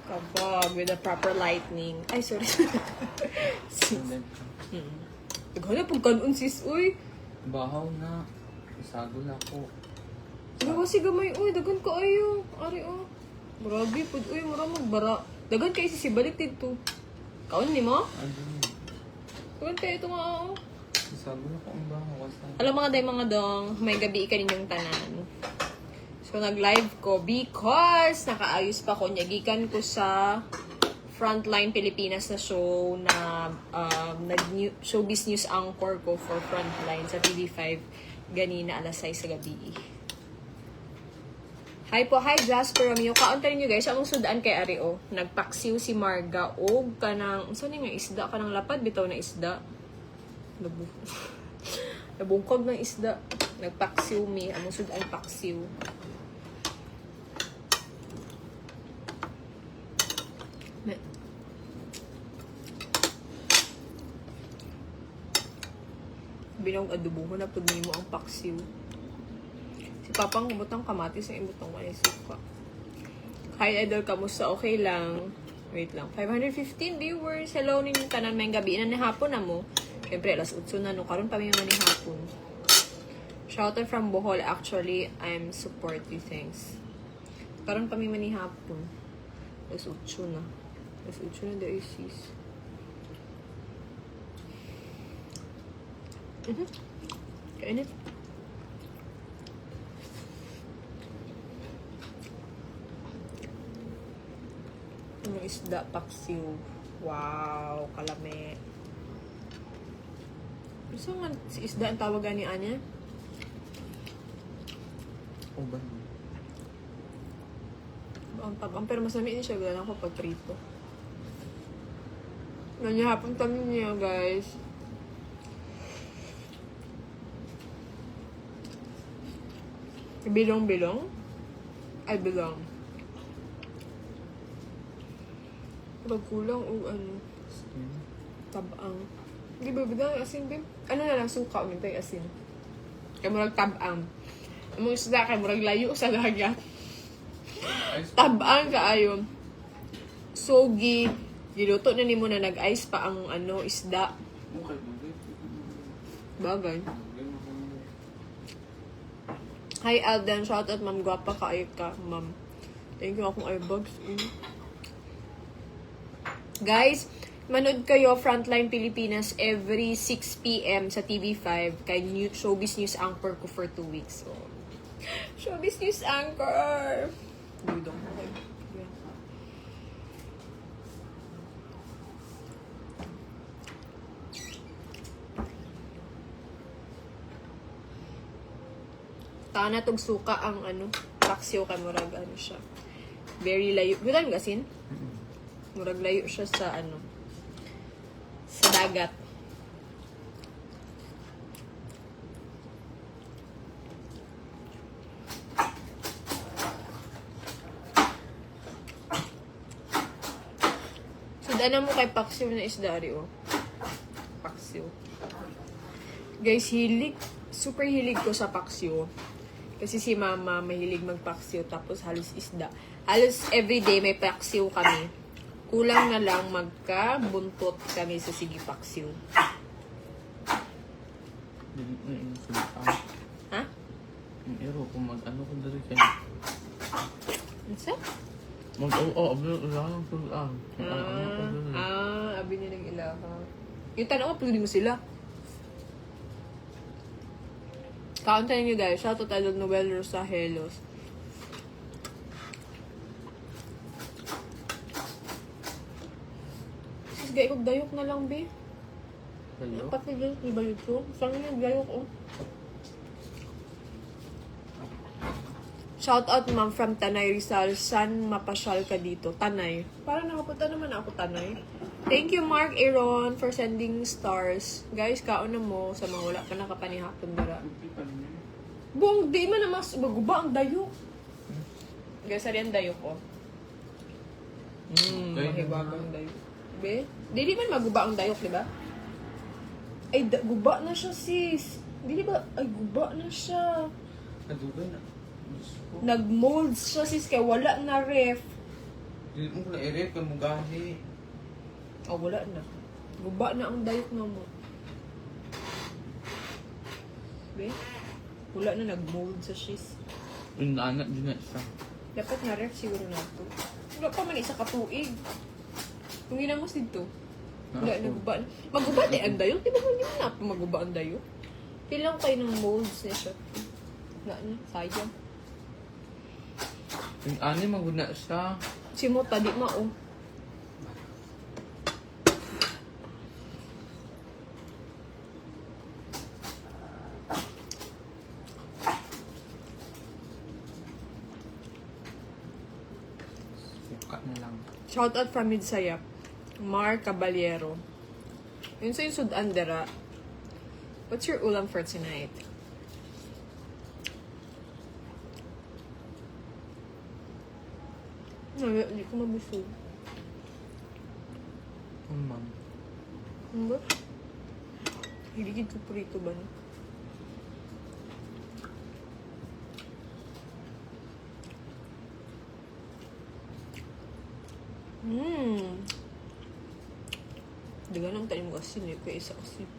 Kabog with the proper lightning. Ay, sorry. Naghanap pong kanon sis, uy. Bahaw na. Isagol ako. Gawa si gamay, uy. Dagan ka ayo. Ari, oh. Maragi po, uy. Maramag bara. Dagan kayo sisibalik dito. Kaon ni mo? Ano? Dagan kayo ito nga, oh. Isagol ako ang bahaw. Alam mga day mga dong, may gabi ka ninyong tanan. So, nag-live ko because nakaayos pa ko. Nyagikan ko sa Frontline Pilipinas na show na showbiz news anchor ko for Frontline sa TV5 ganina alas 6 sa gabi. Hi po, hi Jasper Romeo. Kaunta nyo guys, among sudaan kay Ario. Nagpaksiw si Marga og kanang, saan nga isda? Kanang lapad, bitaw na isda. Nabungkog ng isda. Nagpaksiw mi. Among sudaan paksiw. Binong adobo mo na pag mo ang paksiw. Si Papang umutang kamatis ang imutang may suka. Hi Idol, kamusta? Okay lang. Wait lang. 515 viewers. Hello ninyo tanan may gabi na ni hapon na mo. Siyempre, alas 8 na no. Karon pa may man ni hapon. Shoutout from Bohol. Actually, I'm support you. Thanks. Karon pa may man ni hapon. Alas 8 na. Alas 8 na dahil sis. Kainit. Yung isda paksiw. Wow, kalame. Gusto nga si isda ang tawagan ni Anya? O ba? Ang tabang, pero masami niya siya. Wala ako pag-prito. Nanyahapon kami niya, guys. Bilong-bilong? Ay, bilong. Pagkulang o ano? Tabang. Hindi ba biglang asin, babe? Ano na lang, suka o nintay asin. Kaya murag tabang. Among isda, kaya murag layo sa dagat. Tabang kaayo. Sogi. Diluto na ni mo na nag-ice pa ang ano, isda. Bagay. Hi Alden, shoutout ma'am, gwapa kaayo ka, ma'am. Thank you akong eyebags. Guys, manood kayo Frontline Pilipinas every 6 p.m. sa TV5 kay Showbiz News Anchor ko for 2 weeks. So, Showbiz News Anchor! Dudong ko kayo. Na tog suka ang ano, paksiw kay murag ano siya. Very layo. Gudan gasin? Murag layo siya sa ano, sa dagat. Sudana mo kay paksiw na isda ri oh. Paksiw. Guys, super hilig ko sa paksiw. Kasi si mama mahilig magpaksiw tapos halos isda. Halos everyday may paksiw kami. Kulang na lang magkabuntot kami sa sige paksiw. Ha? Yung ero kung mag-ano ko dali kayo. Ano sa? Abi niya ng ilaha. Yung tanong mo, pwede mo sila. Kauntayin nyo guys, shoutout Idol Noel Rosahelos. Sis, gaya kong dayok na lang, be. Dayok? Pati dyan, iba yun to. Saan yung dayok, oh. Shoutout ma'am from Tanay Rizal. San mapasyal ka dito? Tanay. Parang nakapunta naman ako, Tanay. Thank you, Mark Aaron, for sending stars. Guys, kaon na mo sa mga wala pa nakapanihapon dara. Buong di man na mas maguba ang dayo. Guys, ari ang dayo ko. Mahiwagang dayo. Be? Di man maguba ang dayok, di ba? Ay, guba na siya, sis. Di ba? Ay, guba na siya. Nadugay na. Nag-mold siya, sis, kaya wala na ref. Hindi mo ko na i-rep ka mo gahi. Oh, wala na. Guba na ang dayok na mo. Be? Wala na nag-mold sa cheese. Yung anak din na isa. Dapat na ref siguro na ito. Wala pa man isa katuig. Kung ginamos dito. Wala na guba na. Maguba na ang dayok. Di ba hindi mo na maguba ang dayok? Kailang kayo ng molds niya siya. Wala na. Sayang. Yung ani maguna siya. Si mo, tadi mao. Suka na lang. Shout out from Midsayap. Mar Caballero. Yun sa yung Sudan dara. What's your ulam for tonight? Hindi ko mabusog. Ma'am. Ano ba? Hiligid ko prito ba? Dagan ang tanim ko asin eh. Kaya isa asin.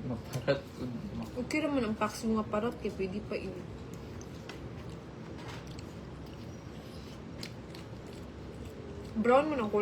Maparat. Okay naman ang packs mga parot. Kaya pwede pa yun. Brown mo ng kulay.